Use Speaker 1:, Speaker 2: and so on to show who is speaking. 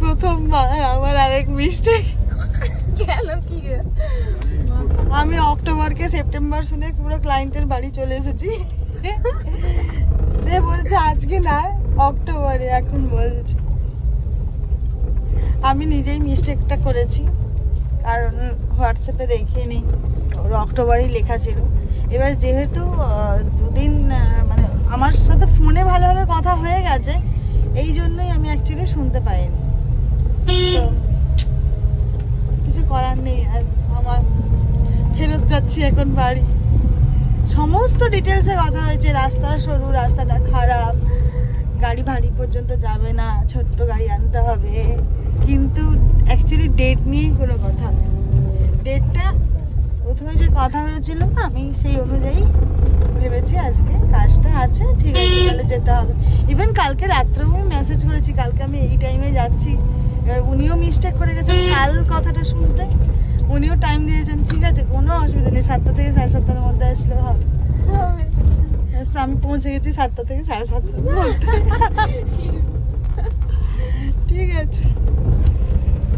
Speaker 1: প্রথমবার আমার আরেক মিস্টেক।
Speaker 2: কেন কি
Speaker 1: আমি অক্টোবরকে সেপ্টেম্বর শুনে পুরো ক্লায়েন্টের বাড়ি চলে এসেছি। সে বলছে আজকে না অক্টোবরে, এখন বলছে। আমি নিজেই মিস্টেকটা করেছি, কারণ হোয়াটসঅ্যাপে দেখিনি ওর অক্টোবরই লেখা ছিল। এবার যেহেতু দুদিন মানে আমার সাথে ফোনে ভালোভাবে কথা হয়ে গেছে, এই জন্যই আমি অ্যাকচুয়ালি শুনতে পাইনি। তো কিছু করার নেই। আর আমার ফেরত যাচ্ছি এখন বাড়ি। সমস্ত ডিটেলসে কথা হয়েছে, রাস্তা সরু, রাস্তাটা খারাপ, গাড়ি ভারী পর্যন্ত যাবে না, ছোট্ট গাড়ি আনতে হবে। কিন্তু অ্যাকচুয়ালি ডেট নিয়েই কোনো কথা নেই। ডেটটা প্রথমে যে কথা হয়েছিল না, আমি সেই অনুযায়ী ভেবেছি আজকে কাজটা আছে, ঠিক আছে তাহলে যেতে হবে। ইভেন কালকে রাত্রেও আমি মেসেজ করেছি, কালকে আমি এই টাইমে যাচ্ছি। উনিও মিস্টেক করে গেছেন কাল কথাটা শুনতে, উনিও টাইম দিয়েছেন, ঠিক আছে কোনো অসুবিধা নেই, 7টা থেকে 7:30-র মধ্যে আসলেও হবে। আমি পৌঁছে গেছি 7টা থেকে 7:30-র মধ্যে। ঠিক আছে।